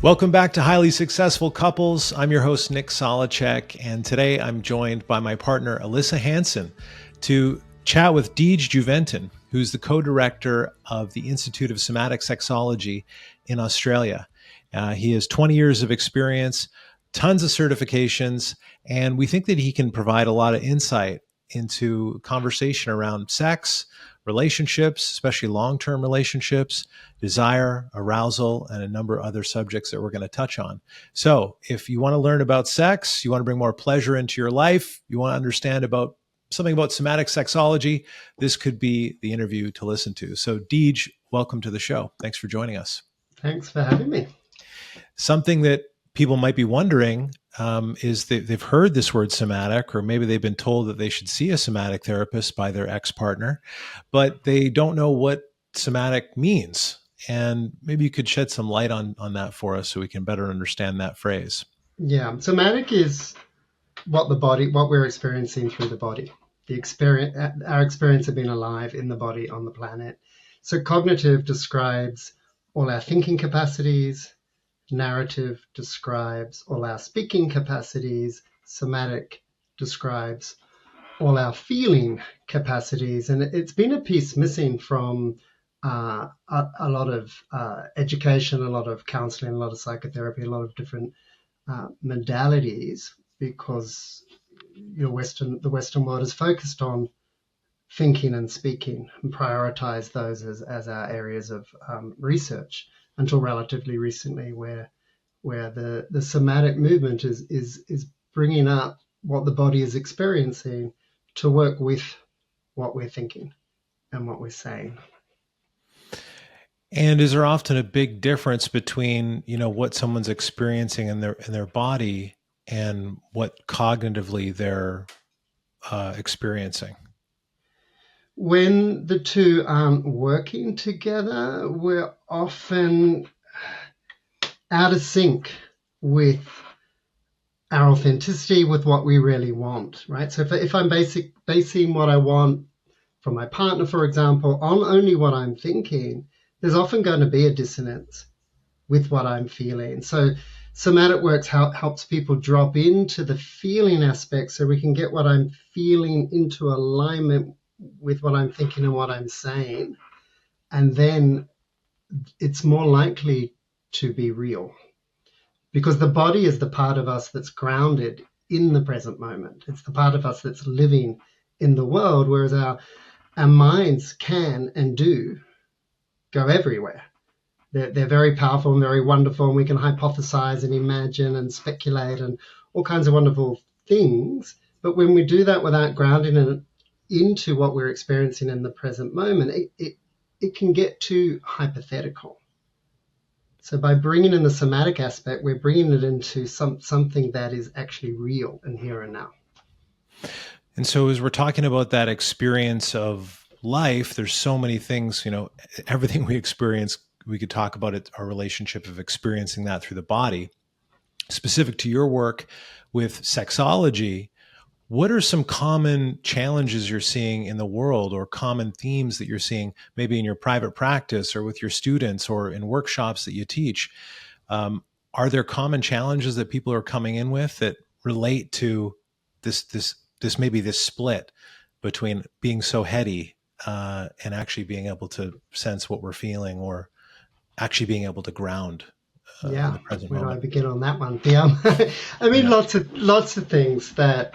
Welcome back to Highly Successful Couples. I'm your host, Nick Solacek, and today I'm joined by my partner, Alyssa Hansen, to chat with Deej Juventin, who's the co-director of the Institute of Somatic Sexology in Australia. He has 20 years of experience, tons of certifications, and we think that he can provide a lot of insight into conversation around sex, relationships, especially long-term relationships, desire, arousal, and a number of other subjects that we're going to touch on. So if you want to learn about sex, you want to bring more pleasure into your life, you want to understand about something about somatic sexology, this could be the interview to listen to. So Deej, welcome to the show. Thanks for joining us. Thanks for having me. Something that people might be wondering is they've heard this word somatic, or maybe they've been told that they should see a somatic therapist by their ex-partner, but they don't know what somatic means. And maybe you could shed some light on that for us so we can better understand that phrase. Yeah, somatic is what we're experiencing through the body, our experience of being alive in the body on the planet. So cognitive describes all our thinking capacities, narrative describes all our speaking capacities, somatic describes all our feeling capacities. And it's been a piece missing from a lot of education, a lot of counseling, a lot of psychotherapy, a lot of different modalities, because the Western world is focused on thinking and speaking and prioritize those as our areas of research, until relatively recently, where the somatic movement is bringing up what the body is experiencing to work with what we're thinking and what we're saying. And is there often a big difference between, what someone's experiencing in their body and what cognitively they're experiencing? When the two aren't working together, we're often out of sync with our authenticity, with what we really want, right? So if I'm basing what I want from my partner, for example, on only what I'm thinking, there's often going to be a dissonance with what I'm feeling. So somatic works helps people drop into the feeling aspect so we can get what I'm feeling into alignment with what I'm thinking and what I'm saying. And then it's more likely to be real, because the body is the part of us that's grounded in the present moment. It's the part of us that's living in the world, whereas our minds can and do go everywhere. They're very powerful and very wonderful, and we can hypothesize and imagine and speculate and all kinds of wonderful things. But when we do that without grounding it into what we're experiencing in the present moment, it can get too hypothetical. So by bringing in the somatic aspect, we're bringing it into something that is actually real and here and now. And so as we're talking about that experience of life, there's so many things, everything we experience, we could talk about it, our relationship of experiencing that through the body. Specific to your work with sexology, what are some common challenges you're seeing in the world, or common themes that you're seeing maybe in your private practice or with your students or in workshops that you teach? Are there common challenges that people are coming in with that relate to this maybe this split between being so heady and actually being able to sense what we're feeling, or actually being able to ground in the present moment? Where do I begin on that one? Lots of things that,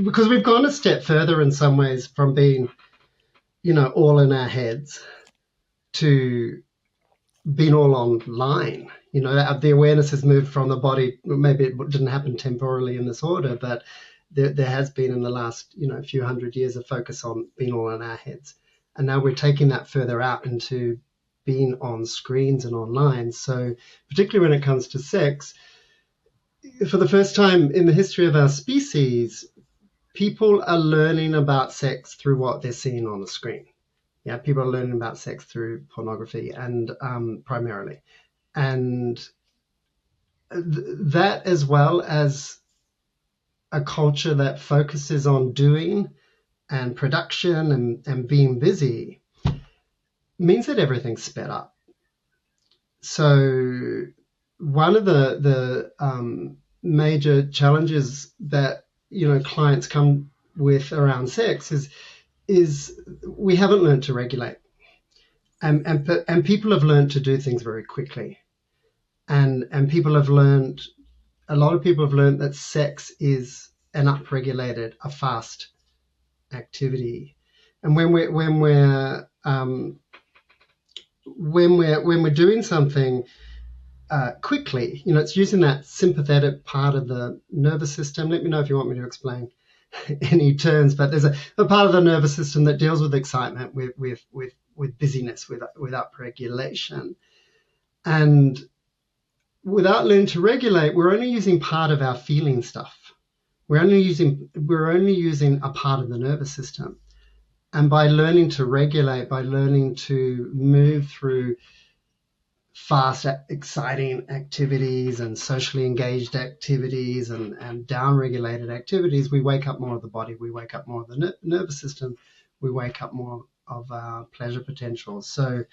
because we've gone a step further in some ways from being, all in our heads to being all online. The awareness has moved from the body. Maybe it didn't happen temporarily in this order, but there has been in the last, few hundred years a focus on being all in our heads. And now we're taking that further out into being on screens and online. So particularly when it comes to sex, for the first time in the history of our species, people are learning about sex through what they're seeing on the screen. Yeah, people are learning about sex through pornography and primarily. And that, as well as a culture that focuses on doing and production and being busy, means that everything's sped up. So one of the major challenges that clients come with around sex is we haven't learned to regulate, and people have learned to do things very quickly, and people have learned a lot of people have learned that sex is an upregulated, a fast activity, and when we're doing something quickly, it's using that sympathetic part of the nervous system. Let me know if you want me to explain any terms, but there's a part of the nervous system that deals with excitement, with busyness, with upregulation, and without learning to regulate, we're only using part of our feeling stuff. We're only using a part of the nervous system. And by learning to regulate, by learning to move through fast, exciting activities and socially engaged activities and down-regulated activities, we wake up more of the body, we wake up more of the nervous system, we wake up more of our pleasure potential. So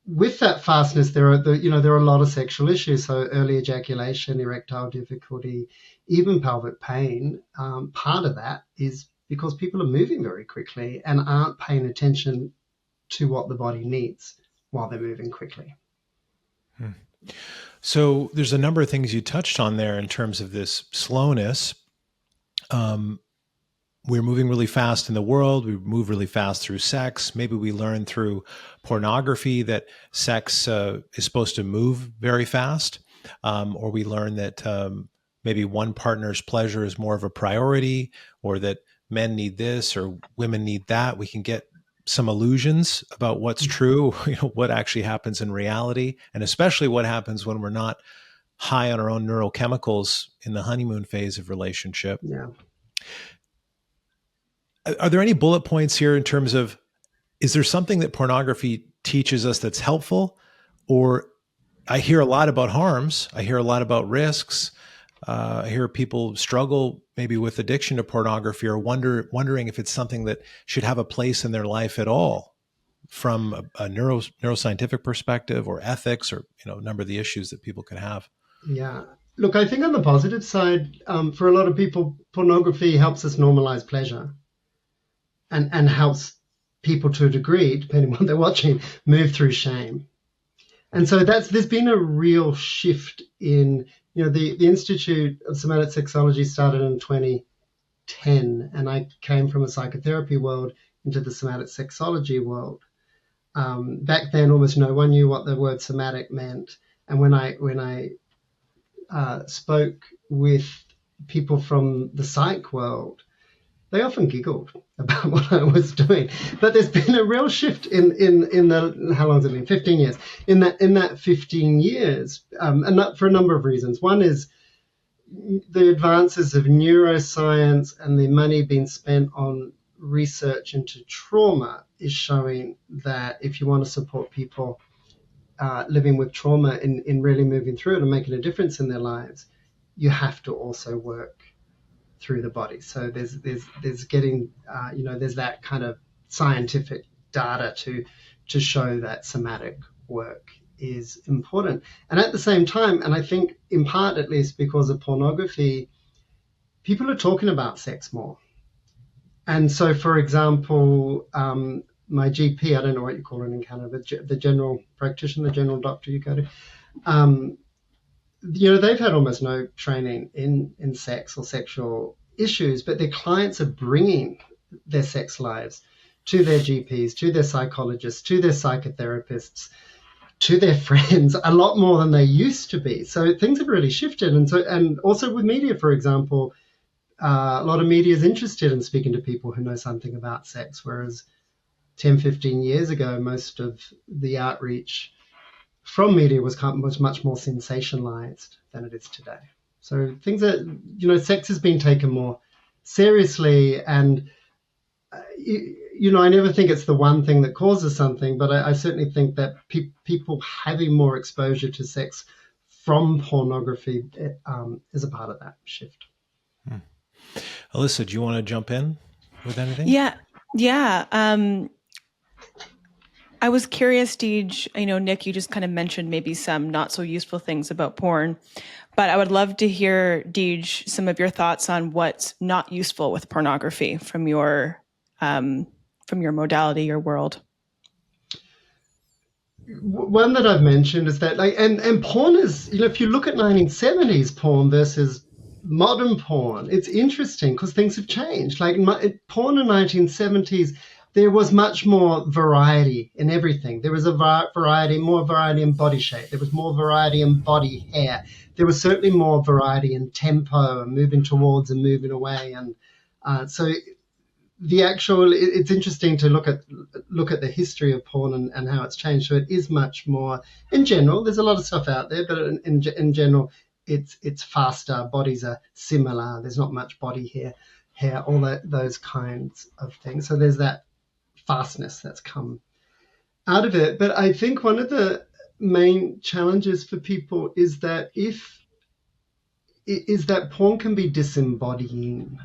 with that fastness, there are a lot of sexual issues. So early ejaculation, erectile difficulty, even pelvic pain. Part of that is because people are moving very quickly and aren't paying attention to what the body needs while they're moving quickly. So there's a number of things you touched on there in terms of this slowness. We're moving really fast in the world. We move really fast through sex. Maybe we learn through pornography that sex is supposed to move very fast. Or we learn that maybe one partner's pleasure is more of a priority, or that men need this or women need that. We can get some illusions about what's true, what actually happens in reality, and especially what happens when we're not high on our own neurochemicals in the honeymoon phase of relationship. Yeah. Are there any bullet points here in terms of, is there something that pornography teaches us that's helpful? Or I hear a lot about harms. I hear a lot about risks. I hear people struggle maybe with addiction to pornography, or wondering if it's something that should have a place in their life at all from a neuroscientific perspective or ethics, or, a number of the issues that people can have. Yeah. Look, I think on the positive side, for a lot of people, pornography helps us normalize pleasure and helps people to a degree, depending on what they're watching, move through shame. And so there's been a real shift in, the Institute of Somatic Sexology started in 2010, and I came from a psychotherapy world into the somatic sexology world. Back then, almost no one knew what the word somatic meant. And when I spoke with people from the psych world, they often giggled about what I was doing. But there's been a real shift in the, how long has it been? 15 years. In that 15 years, and that for a number of reasons. One is the advances of neuroscience and the money being spent on research into trauma is showing that if you want to support people living with trauma in really moving through it and making a difference in their lives, you have to also work through the body. So there's getting there's that kind of scientific data to show that somatic work is important. And at the same time, and I think in part at least because of pornography, people are talking about sex more. And so, for example, my GP, I don't know what you call it in Canada, the general practitioner, the general doctor you go to, they've had almost no training in sex or sexual issues, but their clients are bringing their sex lives to their GPs, to their psychologists, to their psychotherapists, to their friends a lot more than they used to be. So things have really shifted. And also with media, for example, a lot of media is interested in speaking to people who know something about sex, whereas 10, 15 years ago, most of the outreach from media was much more sensationalized than it is today. So things are, sex has been taken more seriously, and I never think it's the one thing that causes something, but I certainly think that people having more exposure to sex from pornography is a part of that shift. Alyssa, do you want to jump in with anything? Yeah. I was curious, Deej, I know, Nick, you just kind of mentioned maybe some not so useful things about porn, but I would love to hear, Deej, some of your thoughts on what's not useful with pornography from your modality or world. One that I've mentioned is that, like, and porn is, if you look at 1970s porn versus modern porn, it's interesting because things have changed. Like porn in 1970s, there was much more variety in everything. There was a more variety in body shape. There was more variety in body hair. There was certainly more variety in tempo and moving towards and moving away. And so it's interesting to look at the history of porn and how it's changed. So it is much more, in general, there's a lot of stuff out there, but in general, it's faster. Bodies are similar. There's not much body hair, all those kinds of things. So there's that fastness that's come out of it. But I think one of the main challenges for people is that porn can be disembodying.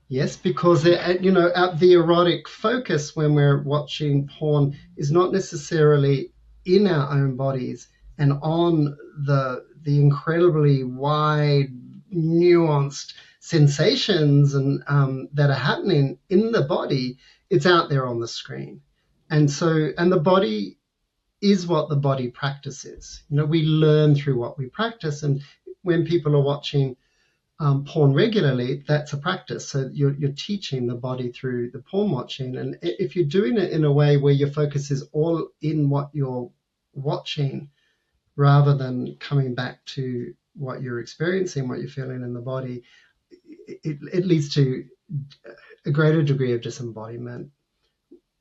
Yes, because the erotic focus when we're watching porn is not necessarily in our own bodies and on the incredibly wide, nuanced sensations and that are happening in the body. It's out there on the screen, and the body is what the body practices. We learn through what we practice, and when people are watching porn regularly, that's a practice. So you're teaching the body through the porn watching. And if you're doing it in a way where your focus is all in what you're watching, rather than coming back to what you're experiencing, what you're feeling in the body, it leads to a greater degree of disembodiment,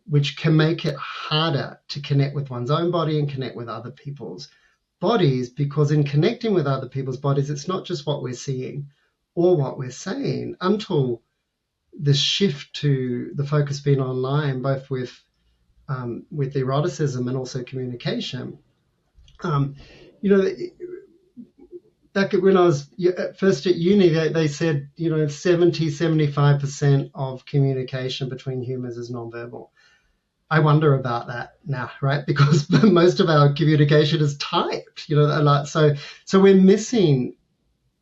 which can make it harder to connect with one's own body and connect with other people's bodies, because in connecting with other people's bodies, it's not just what we're seeing or what we're saying, until the shift to the focus being online, both with eroticism and also communication. Back when I was first at uni, they said 75% of communication between humans is nonverbal. I wonder about that now, right? Because most of our communication is typed, so we're missing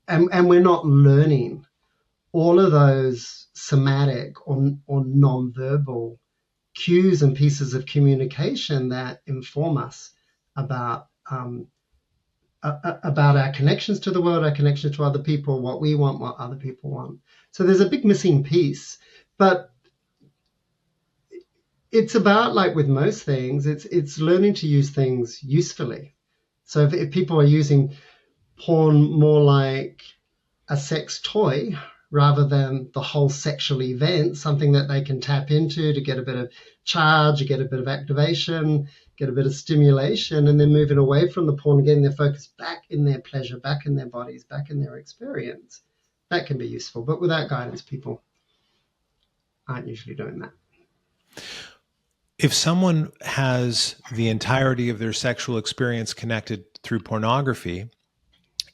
and we're not learning all of those somatic or nonverbal cues and pieces of communication that inform us about our connections to the world, our connections to other people, what we want, what other people want. So there's a big missing piece, but it's about, like with most things, it's learning to use things usefully. So if people are using porn more like a sex toy rather than the whole sexual event, something that they can tap into to get a bit of charge, get a bit of activation, get a bit of stimulation, and then moving away from the porn, getting their focus back in their pleasure, back in their bodies, back in their experience, that can be useful. But without guidance, people aren't usually doing that. If someone has the entirety of their sexual experience connected through pornography,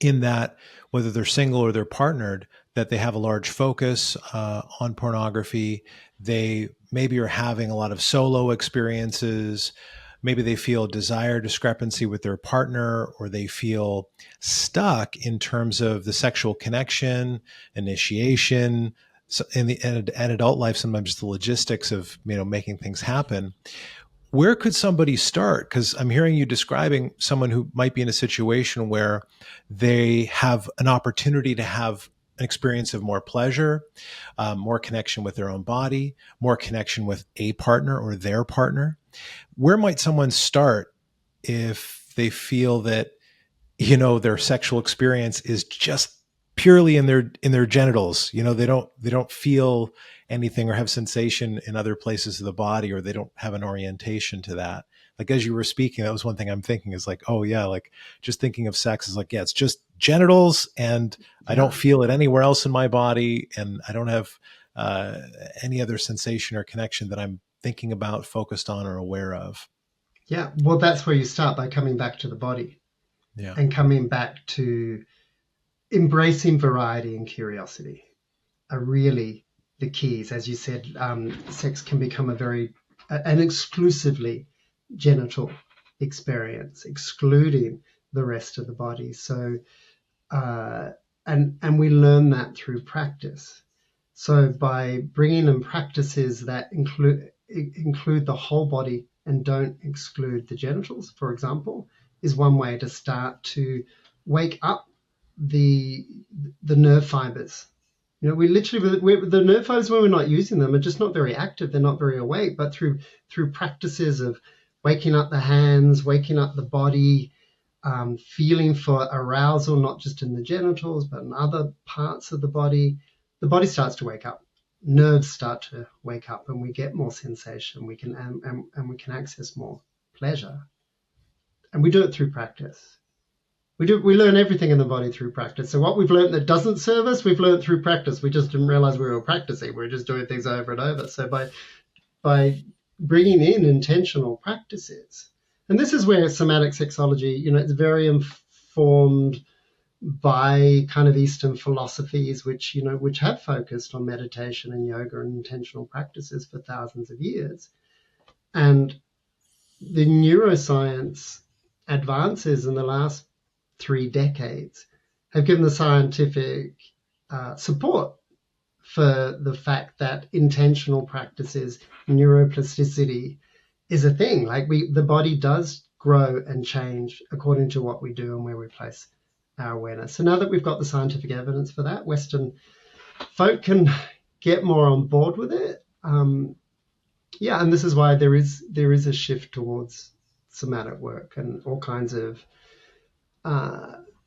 in that whether they're single or they're partnered, that they have a large focus on pornography, they maybe are having a lot of solo experiences, maybe they feel desire discrepancy with their partner, or they feel stuck in terms of the sexual connection, initiation, so in adult life, sometimes the logistics of making things happen. Where could somebody start? Because I'm hearing you describing someone who might be in a situation where they have an opportunity to have an experience of more pleasure, more connection with their own body, more connection with a partner or their partner. Where might someone start if they feel that their sexual experience is just purely in their genitals? They don't feel anything or have sensation in other places of the body, or they don't have an orientation to that. Like, as you were speaking, that was one thing I'm thinking is like, oh yeah, like just thinking of sex is like, yeah, it's just genitals, and I don't feel it anywhere else in my body, and I don't have any other sensation or connection that I'm thinking about, focused on, or aware of. Yeah, well, that's where you start, by coming back to the body. Yeah. And coming back to embracing variety and curiosity are really the keys. As you said, sex can become an exclusively genital experience, excluding the rest of the body. So, and we learn that through practice. So by bringing in practices that include the whole body and don't exclude the genitals, for example, is one way to start to wake up the nerve fibers. We literally, the nerve fibers, when we're not using them, are just not very active. They're not very awake. But through practices of waking up the hands, waking up the body, feeling for arousal, not just in the genitals, but in other parts of the body starts to wake up. Nerves start to wake up, and we get more sensation. We can and we can access more pleasure, and we do it through practice. We learn everything in the body through practice. So what we've learned that doesn't serve us, we've learned through practice. We just didn't realize we were practicing. We were just doing things over and over. So by bringing in intentional practices, and this is where somatic sexology, it's very informed by kind of Eastern philosophies, which have focused on meditation and yoga and intentional practices for thousands of years. And the neuroscience advances in the last 3 decades have given the scientific support for the fact that intentional practices, neuroplasticity, is a thing. Like the body does grow and change according to what we do and where we place our awareness. So now that we've got the scientific evidence for that, Western folk can get more on board with it. And this is why there is a shift towards somatic work, and all kinds of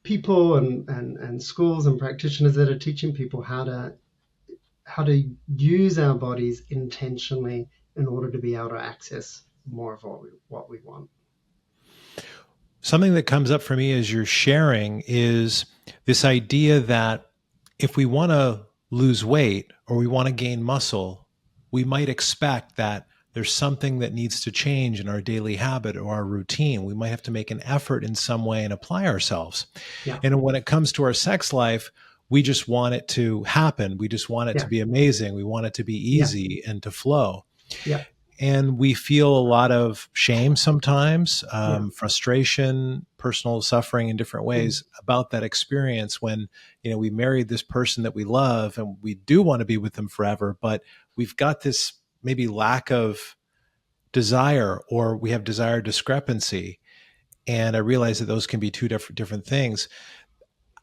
people and schools and practitioners that are teaching people how to use our bodies intentionally in order to be able to access more of what we want. Something that comes up for me as you're sharing is this idea that if we want to lose weight or we want to gain muscle, we might expect that there's something that needs to change in our daily habit or our routine. We might have to make an effort in some way and apply ourselves. Yeah. And when it comes to our sex life, we just want it to happen. We just want it to be amazing. We want it to be easy and to flow. Yeah. And we feel a lot of shame sometimes, frustration, personal suffering in different ways about that experience when, we married this person that we love and we do want to be with them forever, but we've got this maybe lack of desire, or we have desire discrepancy. And I realize that those can be two different things.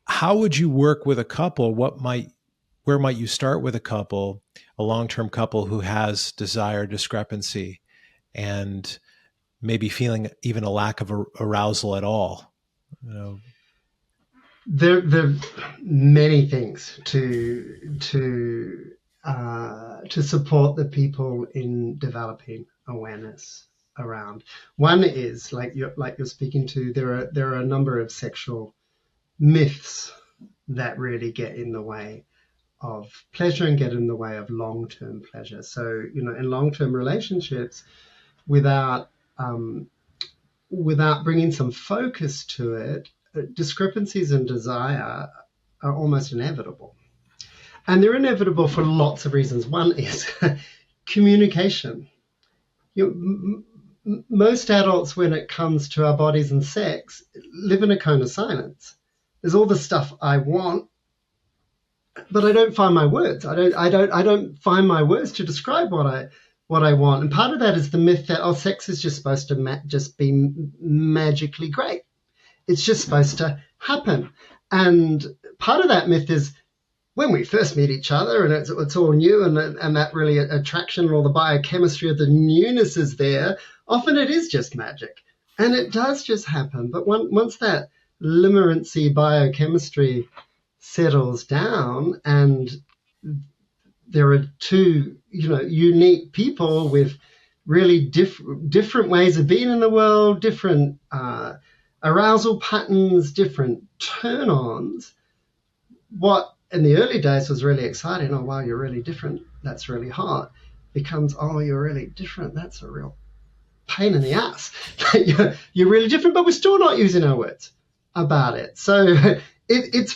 How would you work with a couple? Where might you start with a long-term couple who has desire discrepancy and maybe feeling even a lack of arousal at all? There are many things to support the people in developing awareness around. One is like you're speaking to. There are a number of sexual myths that really get in the way of pleasure and get in the way of long-term pleasure. So in long-term relationships, without bringing some focus to it, discrepancies in desire are almost inevitable. And they're inevitable for lots of reasons. One is communication. Most adults, when it comes to our bodies and sex, live in a cone of silence. There's all the stuff I want, but I don't find my words. I don't find my words to describe what I want. And part of that is the myth that sex is just supposed to just be magically great. It's just supposed to happen. And part of that myth is when we first meet each other and it's all new and that really attraction and all the biochemistry of the newness is there, often it is just magic. And it does just happen. But once that limerency biochemistry settles down and there are two unique people with really different ways of being in the world, different arousal patterns, different turn-ons, what in the early days was really exciting, oh wow, you're really different, that's really hot, becomes, oh, you're really different, that's a real pain in the ass. You're really different, but we're still not using our words about it. So it's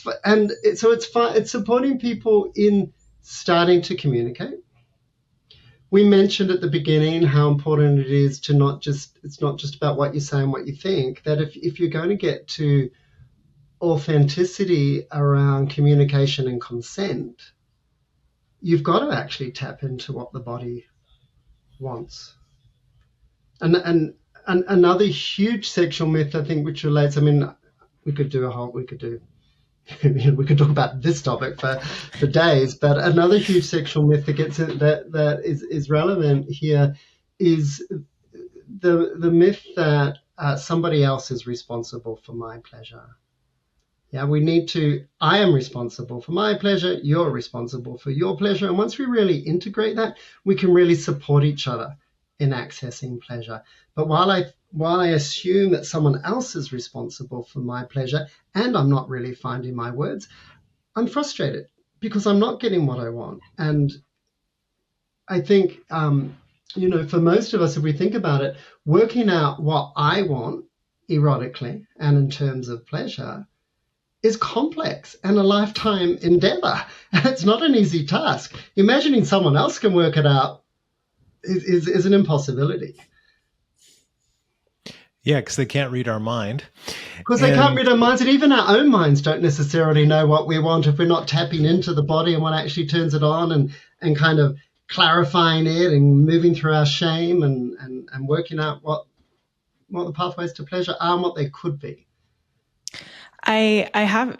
supporting people in starting to communicate. we mentioned at the beginning how important it is to it's not just about what you say and what you think, that if you're going to get to authenticity around communication and consent, you've got to actually tap into what the body wants. And another huge sexual myth, I think, which relates, I mean, we could talk about this topic for days, but another huge sexual myth that is relevant here is the myth that somebody else is responsible for my pleasure. Yeah, I am responsible for my pleasure, you're responsible for your pleasure. And once we really integrate that, we can really support each other in accessing pleasure. But while I assume that someone else is responsible for my pleasure, and I'm not really finding my words, I'm frustrated because I'm not getting what I want. And I think, for most of us, if we think about it, working out what I want erotically and in terms of pleasure is complex and a lifetime endeavor. And it's not an easy task. Imagining someone else can work it out is an impossibility. Yeah, because they can't read our mind. Because they can't read our minds, and even our own minds don't necessarily know what we want if we're not tapping into the body and what actually turns it on and kind of clarifying it and moving through our shame and working out what the pathways to pleasure are and what they could be. I have,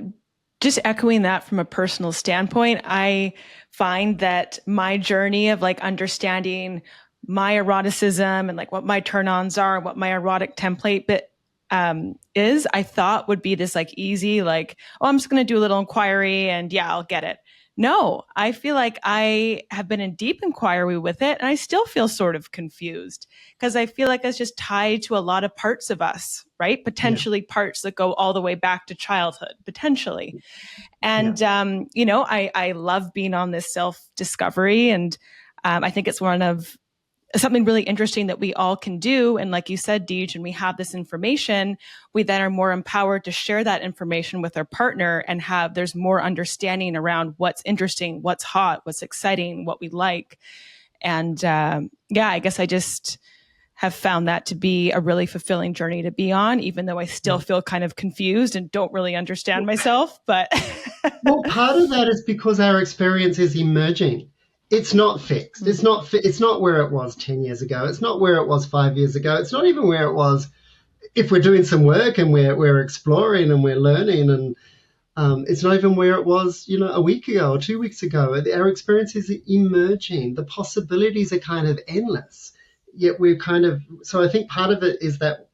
just echoing that from a personal standpoint, I find that my journey of like understanding my eroticism and like what my turn-ons are, what my erotic template is, I thought would be this like easy, like, oh, I'm just going to do a little inquiry and yeah, I'll get it. No, I feel like I have been in deep inquiry with it and I still feel sort of confused because I feel like it's just tied to a lot of parts of us, right? Potentially parts that go all the way back to childhood, potentially. And, I love being on this self-discovery. And I think it's something really interesting that we all can do. And like you said, Deej, and we have this information, we then are more empowered to share that information with our partner and there's more understanding around what's interesting, what's hot, what's exciting, what we like. And I guess I just have found that to be a really fulfilling journey to be on, even though I still feel kind of confused and don't really understand myself. But well, part of that is because our experience is emerging. It's not fixed. It's not where it was 10 years ago. It's not where it was 5 years ago. It's not even where it was if we're doing some work and we're exploring and we're learning. And it's not even where it was, a week ago or 2 weeks ago. Our experience is emerging. The possibilities are kind of endless. Yet we're so I think part of it is that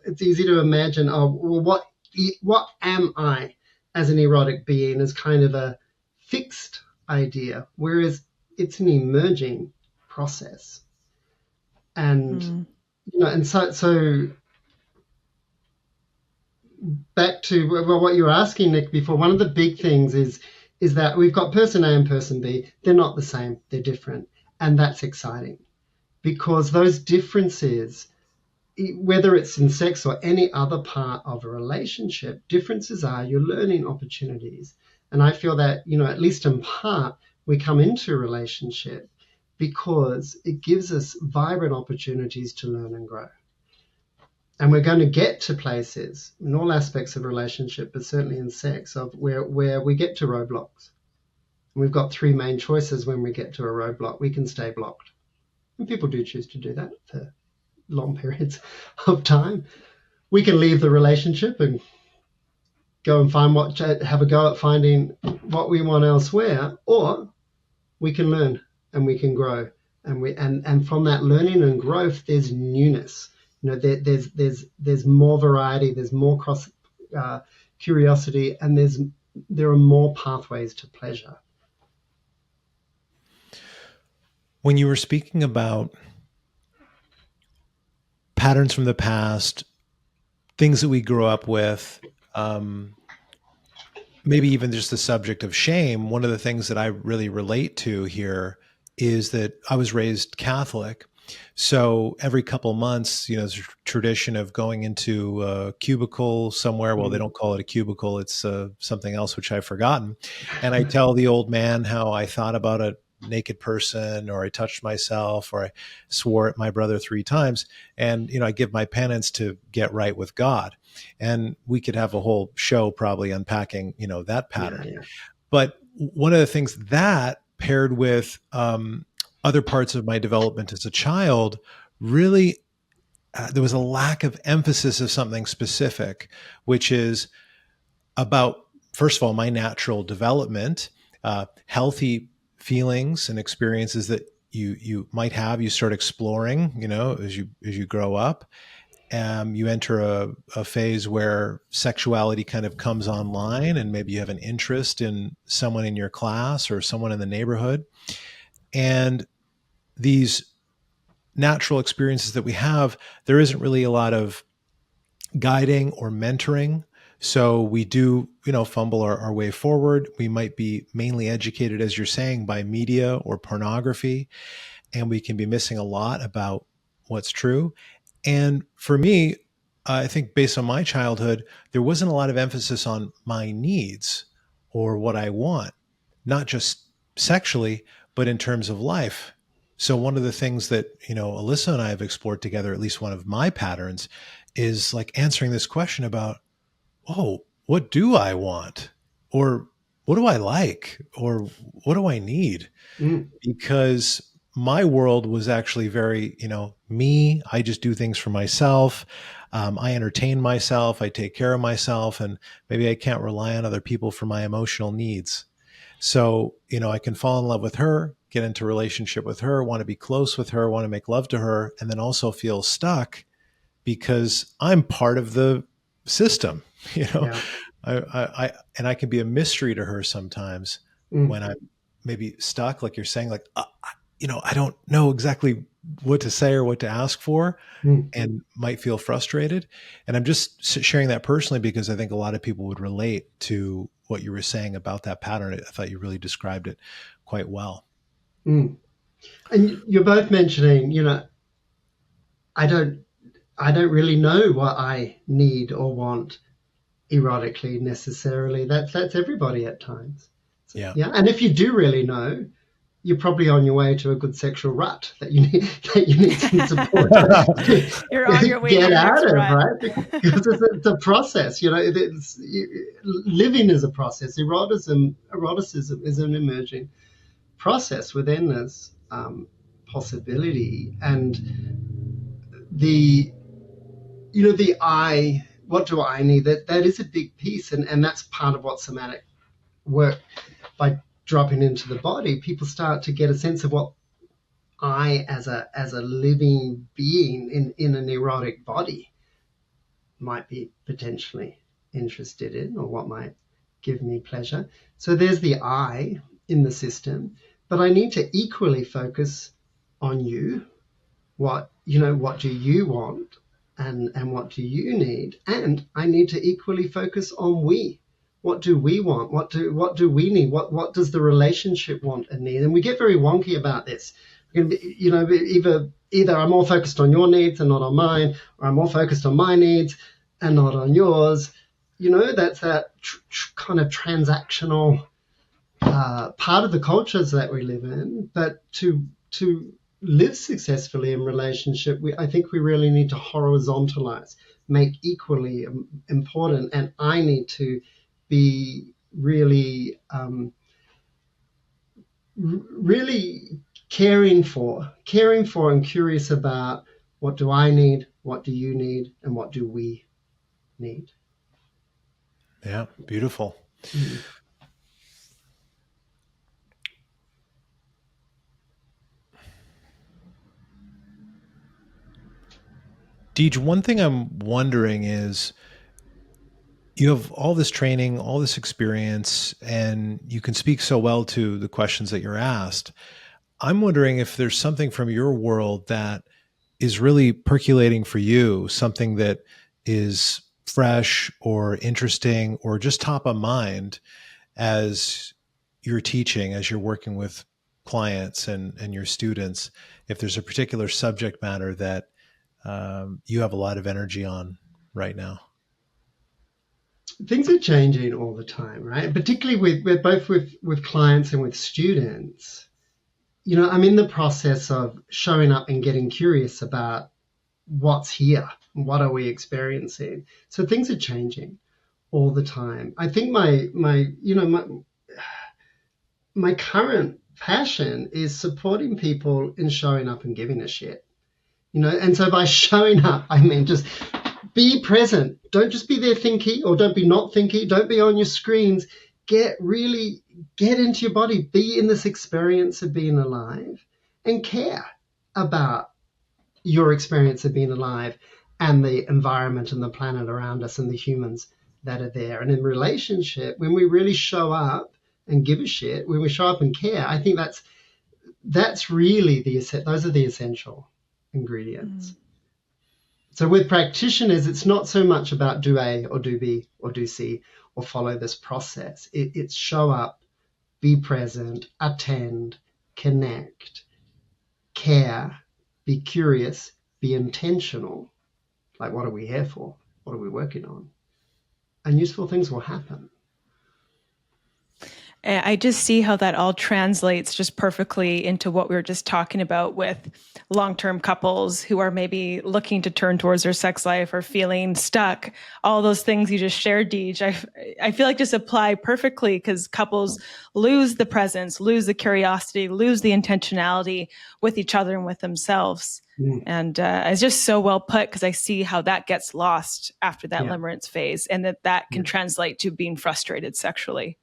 it's easy to imagine, what am I as an erotic being as kind of a fixed idea, whereas it's an emerging process. And, and so back to what you were asking, Nick, before, one of the big things is that we've got person A and person B. They're not the same. They're different. And that's exciting because those differences, whether it's in sex or any other part of a relationship, differences are your learning opportunities. And I feel that, at least in part, we come into a relationship because it gives us vibrant opportunities to learn and grow. And we're going to get to places in all aspects of a relationship, but certainly in sex, of where we get to roadblocks. And we've got three main choices when we get to a roadblock. We can stay blocked. And people do choose to do that for long periods of time. We can leave the relationship and go and have a go at finding what we want elsewhere, or we can learn and we can grow, and from that learning and growth, there's newness. There's more variety, there's more cross curiosity, and there are more pathways to pleasure. When you were speaking about patterns from the past, things that we grew up with, maybe even just the subject of shame, one of the things that I really relate to here is that I was raised Catholic. So every couple of months, there's a tradition of going into a cubicle somewhere. Well, they don't call it a cubicle. It's something else, which I've forgotten. And I tell the old man how I thought about it naked person, or I touched myself, or I swore at my brother 3 times. And, I give my penance to get right with God. And we could have a whole show probably unpacking, that pattern. Yeah. But one of the things that paired with other parts of my development as a child, really, there was a lack of emphasis of something specific, which is about, first of all, my natural development, healthy feelings and experiences that you might have. You start exploring, as you grow up. You enter a phase where sexuality kind of comes online, and maybe you have an interest in someone in your class or someone in the neighborhood. And these natural experiences that we have, there isn't really a lot of guiding or mentoring. So we do, fumble our way forward. We might be mainly educated, as you're saying, by media or pornography, and we can be missing a lot about what's true. And for me, I think based on my childhood, there wasn't a lot of emphasis on my needs or what I want, not just sexually, but in terms of life. So one of the things that, Alyssa and I have explored together, at least one of my patterns, is like answering this question about, oh, what do I want? Or what do I like? Or what do I need? Mm. Because my world was actually very, me. I just do things for myself. I entertain myself. I take care of myself. And maybe I can't rely on other people for my emotional needs. So, I can fall in love with her, get into a relationship with her, want to be close with her, want to make love to her, and then also feel stuck because I'm part of the system, Yeah. I can be a mystery to her sometimes when I'm maybe stuck, like you're saying, like, I don't know exactly what to say or what to ask for, and might feel frustrated. And I'm just sharing that personally because I think a lot of people would relate to what you were saying about that pattern. I thought you really described it quite well. And you're both mentioning, I don't really know what I need or want erotically necessarily. That's everybody at times. So, Yeah. And if you do really know, you're probably on your way to a good sexual rut that you need some support to You're on your way get to your out next of, rut. right? Because it's a process. Living is a process. Eroticism is an emerging process within this possibility, and the I. What do I need? That is a big piece, and that's part of what somatic work. By dropping into the body, people start to get a sense of what I, as a living being in an erotic body, might be potentially interested in, or what might give me pleasure. So there's the I in the system, but I need to equally focus on you. What do you want, and what do you need? And I need to equally focus on we. What do we want? What do we need? What does the relationship want and need? And we get very wonky about this. Either I'm more focused on your needs and not on mine, or I'm more focused on my needs and not on yours. That's that kind of transactional part of the cultures that we live in. But to live successfully in relationship, I think we really need to horizontalize, make equally important, and I need to be really really caring for and curious about what do I need, what do you need, and what do we need. Yeah, beautiful. Deej, one thing I'm wondering is, you have all this training, all this experience, and you can speak so well to the questions that you're asked. I'm wondering if there's something from your world that is really percolating for you, something that is fresh or interesting or just top of mind as you're teaching, as you're working with clients and your students, if there's a particular subject matter that you have a lot of energy on right now. Things are changing all the time, right? Particularly with both with clients and with students. I'm in the process of showing up and getting curious about what's here, what are we experiencing. So things are changing all the time. I think my current passion is supporting people in showing up and giving a shit. And so by showing up, I mean just be present. Don't just be there thinking, or don't be not thinking. Don't be on your screens. Get into your body. Be in this experience of being alive and care about your experience of being alive and the environment and the planet around us and the humans that are there. And in relationship, when we really show up and give a shit, when we show up and care, I think that's really those are the essential ingredients. So with practitioners, it's not so much about do A or do B or do C or follow this process. It's show up, be present, attend, connect, care, be curious, be intentional. Like, what are we here for? What are we working on? And useful things will happen. I just see how that all translates just perfectly into what we were just talking about with long-term couples who are maybe looking to turn towards their sex life or feeling stuck. All those things you just shared, Deej, I feel like just apply perfectly because couples lose the presence, lose the curiosity, lose the intentionality with each other and with themselves. And it's just so well put because I see how that gets lost after that limerence phase and that can translate to being frustrated sexually.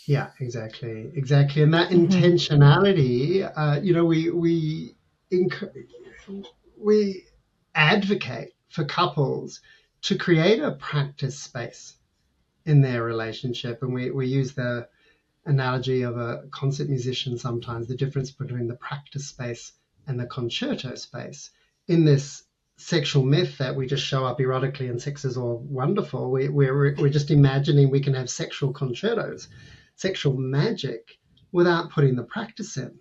Yeah, exactly. And that intentionality, we advocate for couples to create a practice space in their relationship, and we use the analogy of a concert musician sometimes, the difference between the practice space and the concerto space. In this sexual myth that we just show up erotically and sex is all wonderful, we're just imagining we can have sexual concertos, sexual magic, without putting the practice in.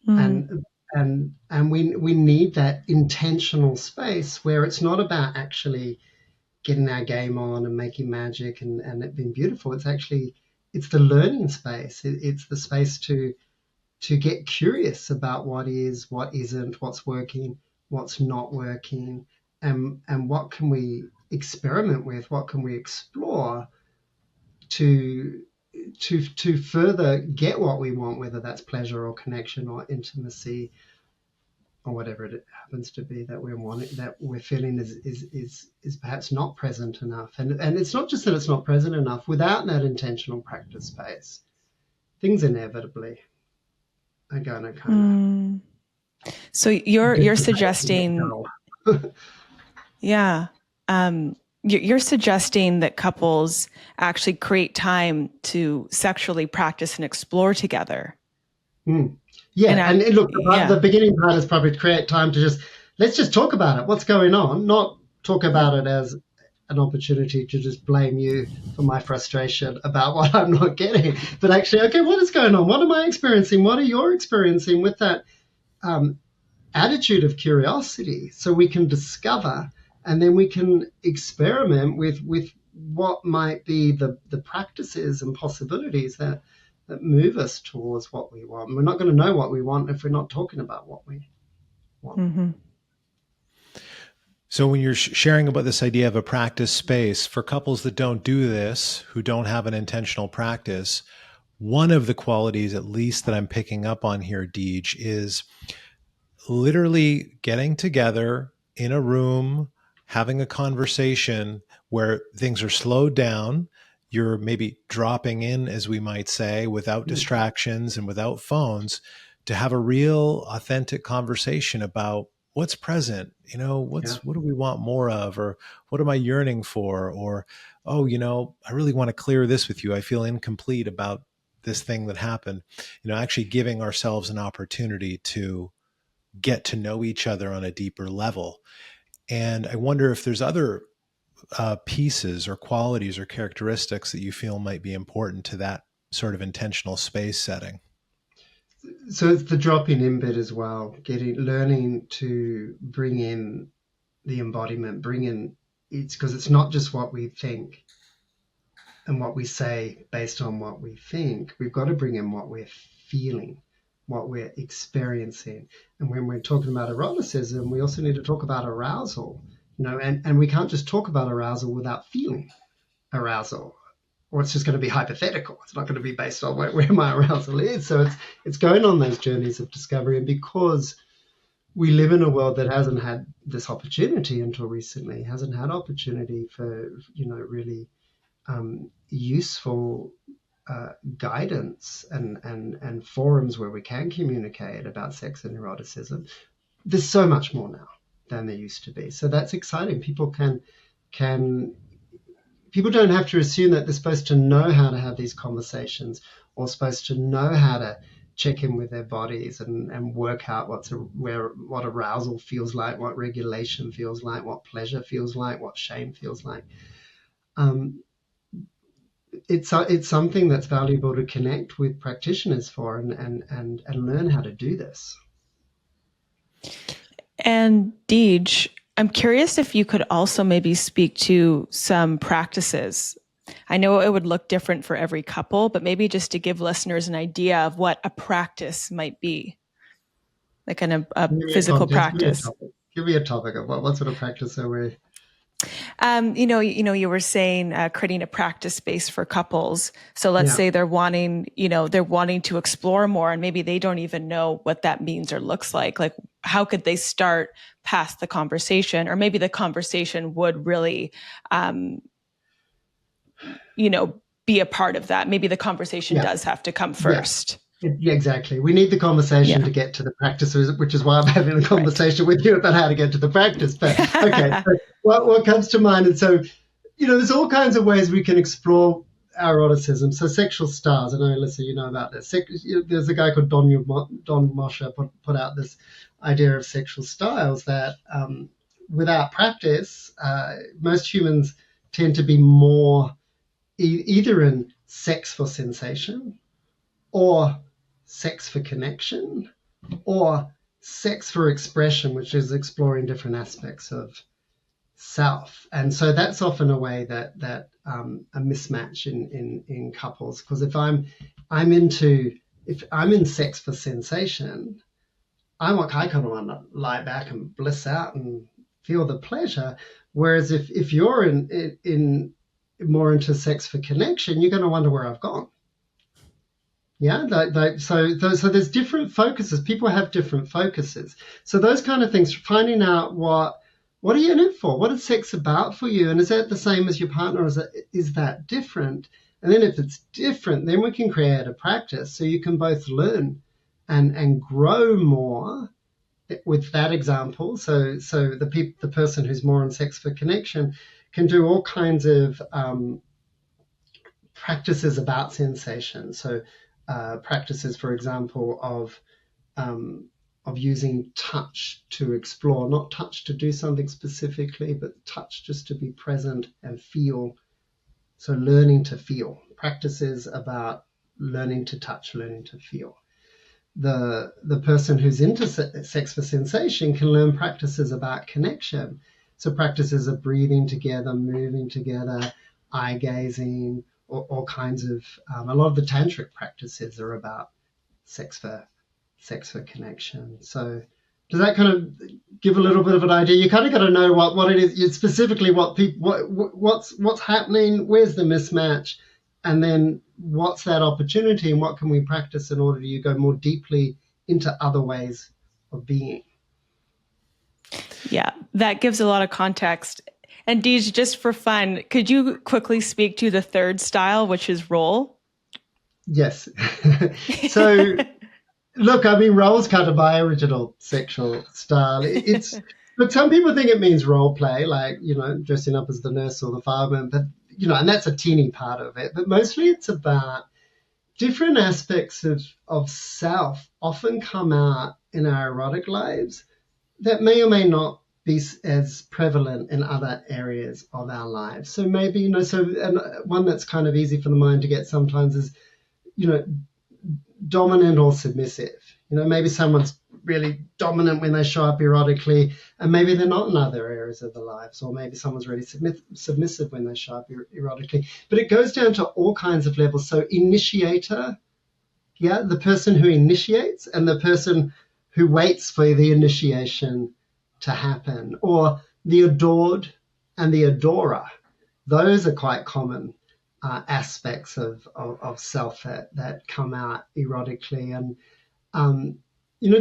And we need that intentional space where it's not about actually getting our game on and making magic and it being beautiful. It's the learning space. It's the space to get curious about what is, what isn't, what's working, what's not working, and what can we experiment with, what can we explore to further get what we want, whether that's pleasure or connection or intimacy or whatever it happens to be that we're wanting, that we're feeling is perhaps not present enough. And it's not just that it's not present enough. Without that intentional practice space, things inevitably are going to kind of. So you're suggesting, you're suggesting that couples actually create time to sexually practice and explore together. Yeah, and look, the beginning part is probably to create time to let's just talk about it. What's going on? Not talk about it as an opportunity to just blame you for my frustration about what I'm not getting. But actually, okay, what is going on? What am I experiencing? What are you experiencing with that attitude of curiosity? So we can discover and then we can experiment with what might be the practices and possibilities that move us towards what we want. We're not going to know what we want if we're not talking about what we want. So when you're sharing about this idea of a practice space for couples that don't do this, who don't have an intentional practice, one of the qualities, at least that I'm picking up on here, Deej, is literally getting together in a room, having a conversation where things are slowed down. You're maybe dropping in, as we might say, without distractions and without phones, to have a real authentic conversation about what's present, what do we want more of, or what am I yearning for? Or, I really want to clear this with you. I feel incomplete about this thing that happened, actually giving ourselves an opportunity to get to know each other on a deeper level. And I wonder if there's other pieces or qualities or characteristics that you feel might be important to that sort of intentional space setting. So it's the dropping in bit as well, learning to bring in the embodiment, it's because it's not just what we think and what we say based on what we think. We've got to bring in what we're feeling what we're experiencing. And when we're talking about eroticism, we also need to talk about arousal, and we can't just talk about arousal without feeling arousal, or it's just going to be hypothetical. It's not going to be based on where my arousal is. So it's going on those journeys of discovery. And because we live in a world that hasn't had this opportunity until recently, hasn't had opportunity for, really useful guidance and forums where we can communicate about sex and eroticism. There's so much more now than there used to be. So that's exciting. People don't have to assume that they're supposed to know how to have these conversations or supposed to know how to check in with their bodies and work out what arousal feels like, what regulation feels like, what pleasure feels like, what shame feels like. It's something that's valuable to connect with practitioners for and learn how to do this. And Deej, I'm curious if you could also maybe speak to some practices. I know it would look different for every couple, but maybe just to give listeners an idea of what a practice might be, like a physical practice. Give me a topic of what sort of practice are we? You were saying creating a practice space for couples. So let's say they're wanting to explore more, and maybe they don't even know what that means or looks like. Like, how could they start past the conversation? Or maybe the conversation would really, be a part of that. Maybe the conversation does have to come first. Yeah, exactly. We need the conversation to get to the practice, which is why I'm having a conversation with you about how to get to the practice. But okay, so what comes to mind? And so, there's all kinds of ways we can explore our eroticism. So sexual styles, I know, Alyssa, you know about this. There's a guy called Don Moshe put out this idea of sexual styles that without practice, most humans tend to be more either in sex for sensation or sex for connection, or sex for expression, which is exploring different aspects of self. And so that's often a way that a mismatch in couples, because if I'm in sex for sensation, I kind of want to lie back and bliss out and feel the pleasure. Whereas if you're in more into sex for connection, you're going to wonder where I've gone. Yeah, so there's different focuses. People have different focuses. So those kind of things, finding out what are you in it for? What is sex about for you? And is that the same as your partner, or is that different? And then if it's different, then we can create a practice so you can both learn and grow more with that example. So the person who's more in sex for connection can do all kinds of practices about sensation. So practices, for example, of using touch to explore, not touch to do something specifically, but touch just to be present and feel. So learning to feel. Practices about learning to touch, learning to feel. The person who's into sex for sensation can learn practices about connection. So practices of breathing together, moving together, eye gazing, all kinds of, a lot of the tantric practices are about sex for connection. So does that kind of give a little bit of an idea? You kind of got to know what it is, specifically what's happening, where's the mismatch, and then what's that opportunity, and what can we practice in order to go more deeply into other ways of being. Yeah, that gives a lot of context. And Deej, just for fun, could you quickly speak to the third style, which is roll? Yes. So, look, I mean, roll's kind of my original sexual style. But some people think it means role play, like, dressing up as the nurse or the fireman, but, and that's a teeny part of it. But mostly it's about different aspects of self often come out in our erotic lives that may or may not be as prevalent in other areas of our lives. So maybe, and one that's kind of easy for the mind to get sometimes is, dominant or submissive. Maybe someone's really dominant when they show up erotically, and maybe they're not in other areas of their lives, or maybe someone's really submissive when they show up erotically. But it goes down to all kinds of levels. So initiator Yeah, the person who initiates and the person who waits for the initiation to happen, or the adored and the adorer. Those are quite common aspects of self that come out erotically. And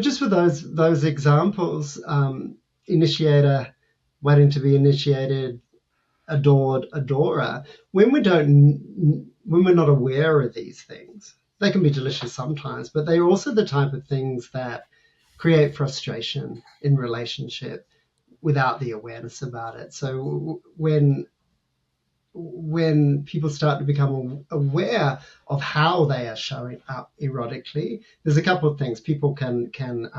just with those examples, initiator, waiting to be initiated, adored, adorer, when we're not aware of these things, they can be delicious sometimes, but they're also the type of things that create frustration in relationship without the awareness about it. So when people start to become aware of how they are showing up erotically, there's a couple of things people can kind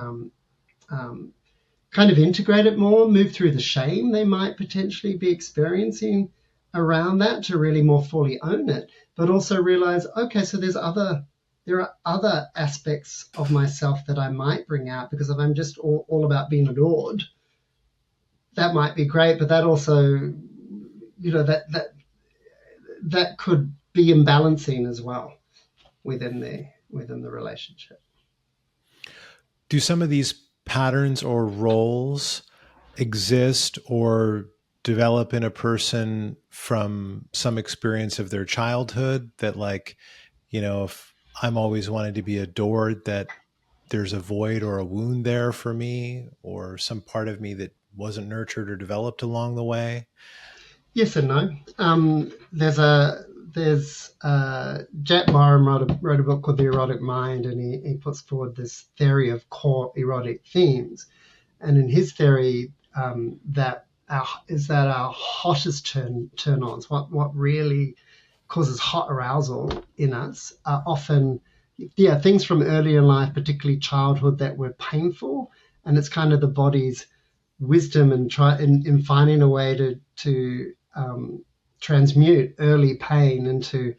of integrate it more, move through the shame they might potentially be experiencing around that to really more fully own it, but also realize, okay, so there are other aspects of myself that I might bring out, because if I'm just all about being adored, that might be great, but that also, that could be imbalancing as well within the relationship. Do some of these patterns or roles exist or develop in a person from some experience of their childhood that, like, if I'm always wanted to be adored, that there's a void or a wound there for me, or some part of me that wasn't nurtured or developed along the way? Yes and no. There's Jack Byram wrote a book called The Erotic Mind, and he puts forward this theory of core erotic themes. And in his theory, that our hottest turn-ons, what really causes hot arousal in us, are often things from early in life, particularly childhood, that were painful, and it's kind of the body's wisdom and in finding a way to transmute early pain into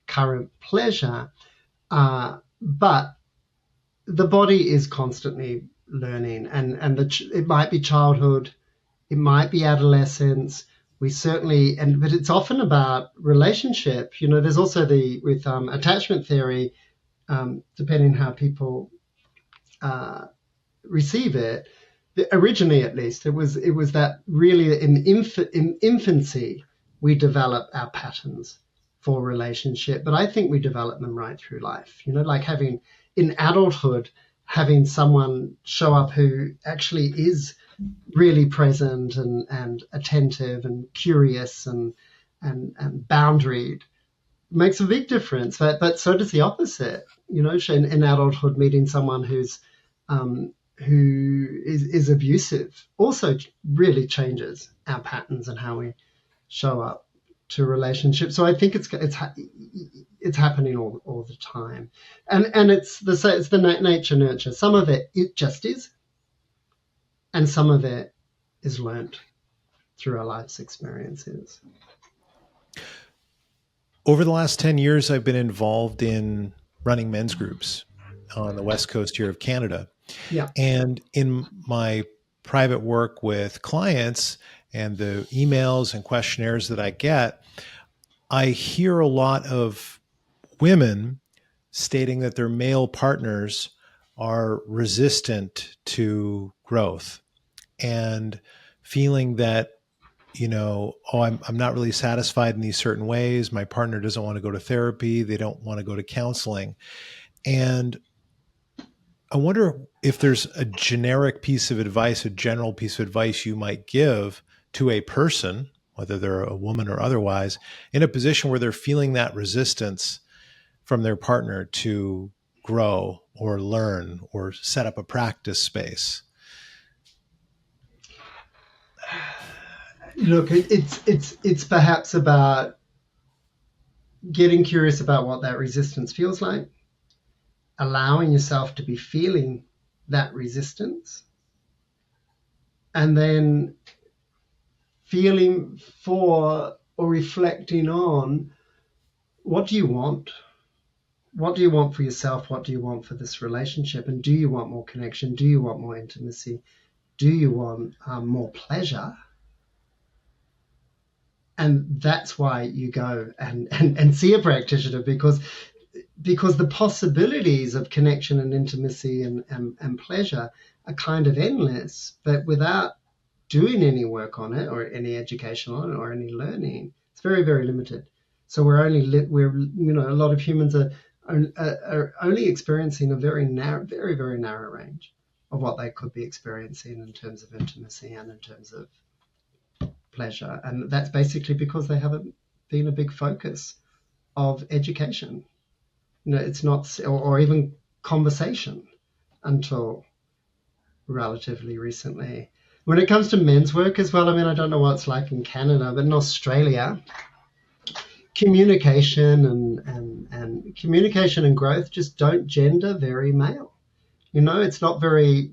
current pleasure. But the body is constantly learning, and it might be childhood, it might be adolescence. But it's often about relationship. There's also with attachment theory, depending how people receive it. Originally, at least, it was that really in infancy we develop our patterns for relationship, but I think we develop them right through life. Like having in adulthood, having someone show up who actually is really present and attentive and curious and boundaried makes a big difference. But so does the opposite. In adulthood, meeting someone who is abusive also really changes our patterns and how we show up to relationships. So I think it's happening all the time, and it's the nature nurture. Some of it just is, and some of it is learned through our life's experiences. Over the last 10 years, I've been involved in running men's groups on the West Coast here of Canada. Yeah. And in my private work with clients and the emails and questionnaires that I get, I hear a lot of women stating that their male partners are resistant to growth and feeling that, I'm not really satisfied in these certain ways. My partner doesn't want to go to therapy. They don't want to go to counseling. And I wonder if there's a generic piece of advice, a general piece of advice you might give to a person, whether they're a woman or otherwise, in a position where they're feeling that resistance from their partner to grow or learn or set up a practice space. Look, it's perhaps about getting curious about what that resistance feels like, allowing yourself to be feeling that resistance, and then feeling for or reflecting on, what do you want? What do you want for yourself? What do you want for this relationship? And do you want more connection? Do you want more intimacy? Do you want more pleasure? And that's why you go and see a practitioner, because because the possibilities of connection and intimacy and pleasure are kind of endless, but without doing any work on it or any education on it or any learning, it's very, very limited. So we're a lot of humans are only experiencing a very narrow, very, very narrow range of what they could be experiencing in terms of intimacy and in terms of pleasure. And that's basically because they haven't been a big focus of education. It's not, or even conversation until relatively recently. When it comes to men's work as well, I mean, I don't know what it's like in Canada, but in Australia, communication and communication and growth just don't gender very male. It's not very.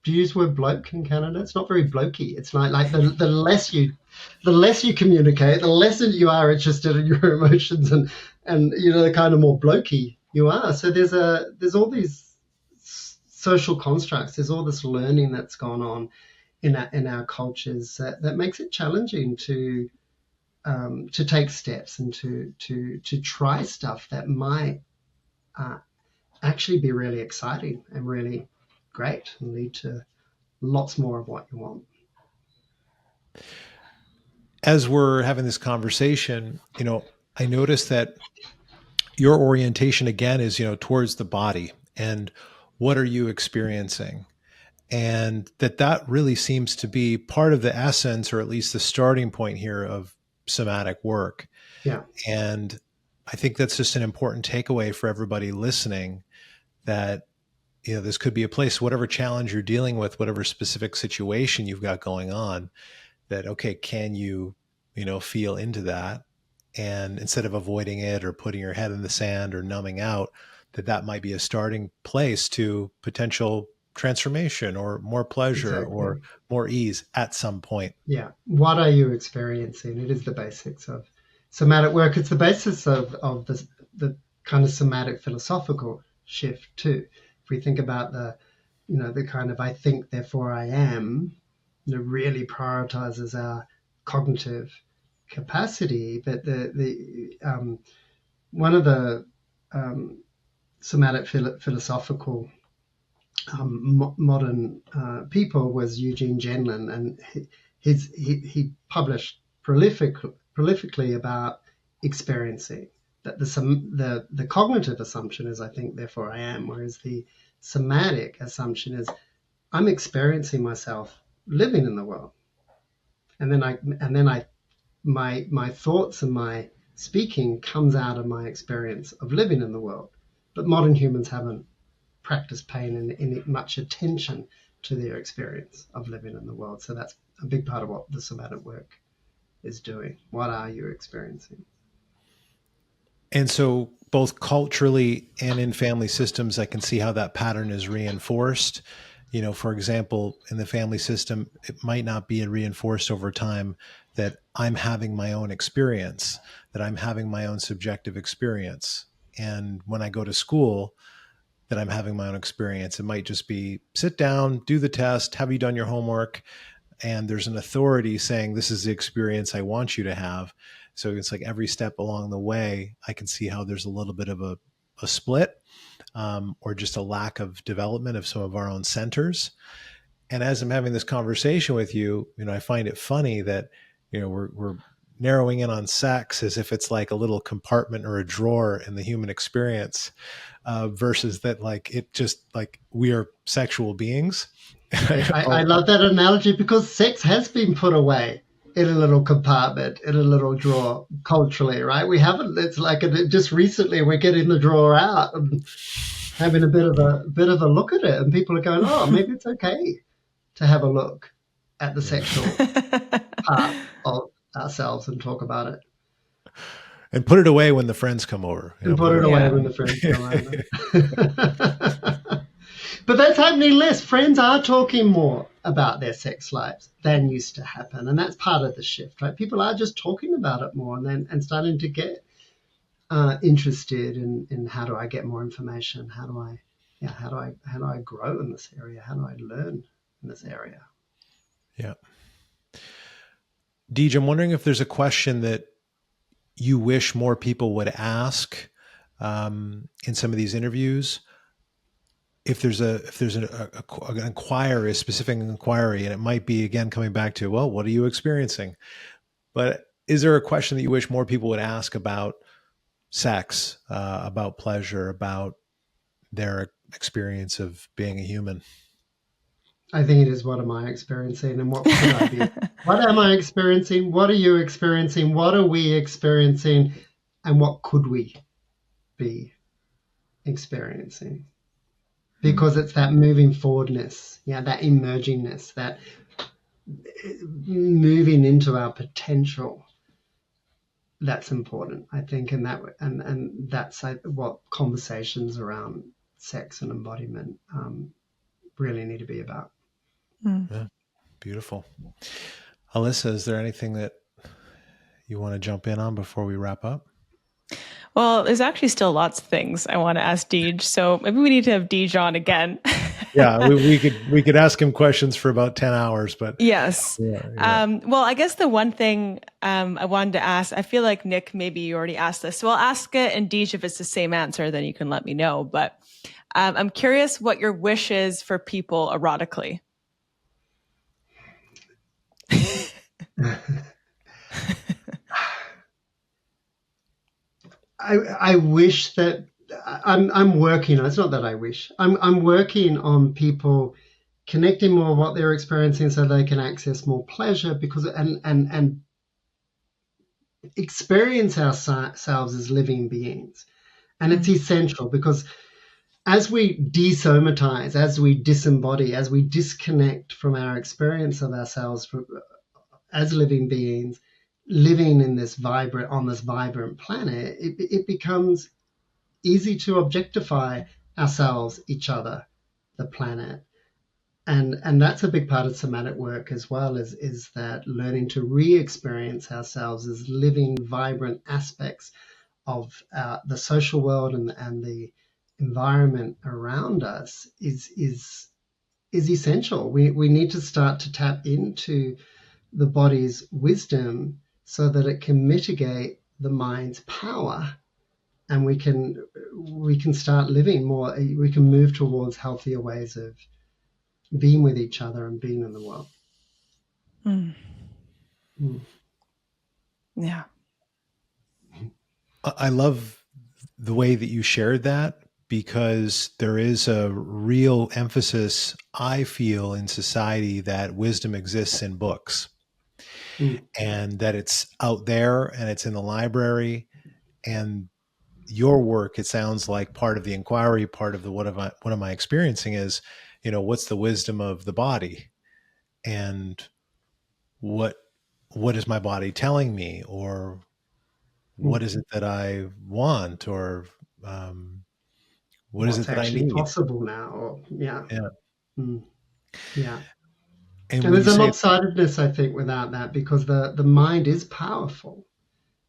Do you use the word bloke in Canada? It's not very blokey. It's like the less you communicate, the less you are interested in your emotions and the kind of more blokey you are. So there's all these social constructs. There's all this learning that's gone on in our cultures that makes it challenging to take steps and to try stuff that might actually be really exciting and really great and lead to lots more of what you want. As we're having this conversation, I noticed that your orientation again is, towards the body and what are you experiencing? And that really seems to be part of the essence, or at least the starting point here of somatic work. Yeah. And I think that's just an important takeaway for everybody listening, that, this could be a place, whatever challenge you're dealing with, whatever specific situation you've got going on, that, okay, can you, feel into that? And instead of avoiding it or putting your head in the sand or numbing out, that might be a starting place to potential transformation or more pleasure. Exactly. Or more ease at some point. Yeah. What are you experiencing? It is the basics of somatic work. It's the basis of the kind of somatic philosophical shift too. If we think about the kind of I think, therefore I am, really prioritizes our cognitive capacity. But one of the somatic philosophical modern people was Eugene Gendlin, and he published prolifically about experiencing. That the cognitive assumption is I think, therefore I am, whereas the somatic assumption is I'm experiencing myself living in the world, and then my thoughts and my speaking comes out of my experience of living in the world. But modern humans haven't practiced paying any much attention to their experience of living in the world. So that's a big part of what the somatic work is doing. What are you experiencing? And so both culturally and in family systems, I can see how that pattern is reinforced. For example, in the family system, it might not be reinforced over time that I'm having my own experience, that I'm having my own subjective experience. And when I go to school, that I'm having my own experience. It might just be sit down, do the test, have you done your homework? And there's an authority saying, this is the experience I want you to have. So it's like every step along the way, I can see how there's a little bit of a split, or just a lack of development of some of our own centers. And as I'm having this conversation with you, I find it funny that, we're narrowing in on sex as if it's like a little compartment or a drawer in the human experience, versus that, like, it just like we are sexual beings. I love that analogy, because sex has been put away in a little compartment, in a little drawer culturally, right? We haven't, it's like just recently we're getting the drawer out and having a bit of a look at it, and people are going, oh, maybe it's okay to have a look at the sexual part of ourselves and talk about it. And put it away when the friends come over. And put it away when the friends come over. But that's happening less. Friends are talking more about their sex lives than used to happen. And that's part of the shift, right? People are just talking about it more and starting to get interested in how do I get more information? How do I grow in this area? How do I learn in this area? Yeah. Deej, I'm wondering if there's a question that you wish more people would ask in some of these interviews, if there's an inquiry, a specific inquiry, and it might be, again, coming back to, well, what are you experiencing? But is there a question that you wish more people would ask about sex, about pleasure, about their experience of being a human? I think it is, what am I experiencing and what could I be? What am I experiencing? What are you experiencing? What are we experiencing? And what could we be experiencing? Because it's that moving forwardness, that emergingness, that moving into our potential. That's important, I think, and that's what conversations around sex and embodiment really need to be about. Yeah, beautiful. Alyssa, is there anything that you want to jump in on before we wrap up? Well, there's actually still lots of things I want to ask Deej, so maybe we need to have Deej on again. Yeah, we could ask him questions for about 10 hours, but yes. Yeah. Well, I guess the one thing I wanted to ask, I feel like Nick, maybe you already asked this, so I'll ask it, and Deej, if it's the same answer, then you can let me know. But I'm curious what your wish is for people erotically. I wish that I'm working on. It's not that I wish. I'm working on people connecting more with what they're experiencing, so they can access more pleasure, because and experience ourselves as living beings, and it's essential, because as we desomatize, as we disembody, as we disconnect from our experience of ourselves as living beings, living in this vibrant planet, it becomes easy to objectify ourselves, each other, the planet. And that's a big part of somatic work as well, is that learning to re-experience ourselves as living, vibrant aspects of the social world and the environment around us is essential. We need to start to tap into the body's wisdom so that it can mitigate the mind's power, and we can start living more. We can move towards healthier ways of being with each other and being in the world. Yeah. I love the way that you shared that, because there is a real emphasis, I feel, in society that wisdom exists in books, and that it's out there and it's in the library. And your work, it sounds like part of the inquiry, part of the what am I experiencing is, what's the wisdom of the body, and what is my body telling me, or what is it that I want, or what is it What's that I actually need? possible now? Or, yeah. And And when there's you a say, lopsidedness, I think, without that, because the mind is powerful,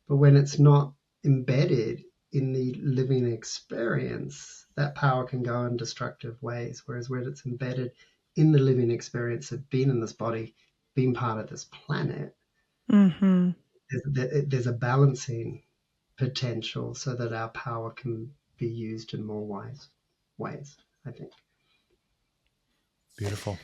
but when it's not embedded in the living experience, that power can go in destructive ways. Whereas when it's embedded in the living experience of being in this body, being part of this planet, there's a balancing potential so that our power can be used in more wise ways, I think. beautiful.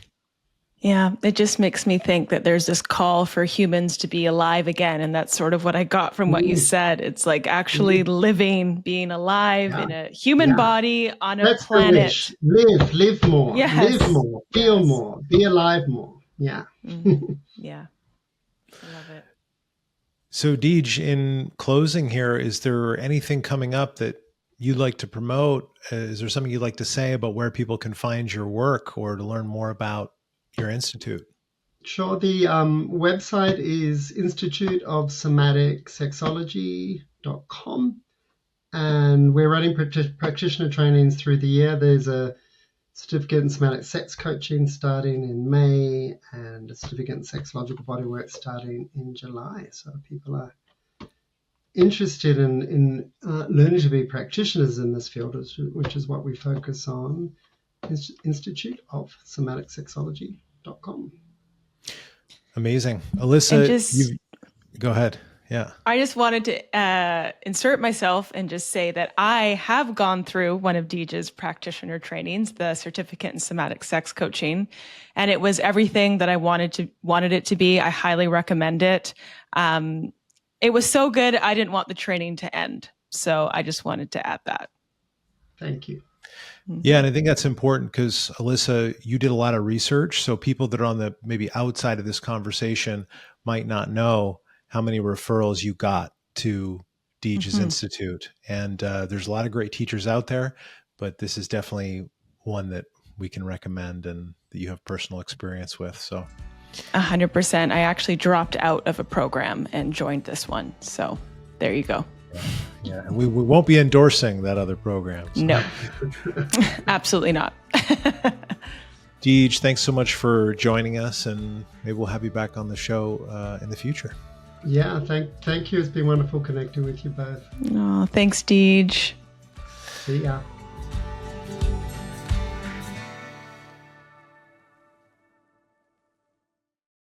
Yeah, it just makes me think that there's this call for humans to be alive again. And that's sort of what I got from what you said. It's like actually living, being alive in a human body on a That's planet. the wish. Live more, live more, feel more, be alive more. Yeah. Yeah. I love it. So Deej, in closing here, is there anything coming up that you'd like to promote? Is there something you'd like to say about where people can find your work or to learn more about your institute? Sure. The website is Institute of Somatic Sexology.com, and we're running practitioner trainings through the year. There's a certificate in somatic sex coaching starting in May, and a certificate in sexological bodywork starting in July. So people are interested in learning to be practitioners in this field, which is what we focus on. Institute of Somatic Sexology.com. Amazing. Alyssa, go ahead. Yeah. I just wanted to insert myself and just say that I have gone through one of Deej's practitioner trainings, the Certificate in Somatic Sex Coaching, and it was everything that I wanted it to be. I highly recommend it. It was so good, I didn't want the training to end. So I just wanted to add that. Thank you. Yeah, and I think that's important because Alyssa, you did a lot of research. So people that are on the maybe outside of this conversation might not know how many referrals you got to Deej's Institute. And there's a lot of great teachers out there, but this is definitely one that we can recommend and that you have personal experience with. So 100%. I actually dropped out of a program and joined this one. So there you go. Yeah, and we won't be endorsing that other program. So. No, absolutely not. Deej, thanks so much for joining us, and maybe we'll have you back on the show in the future. Yeah, thank you. It's been wonderful connecting with you both. Oh, thanks, Deej. See ya.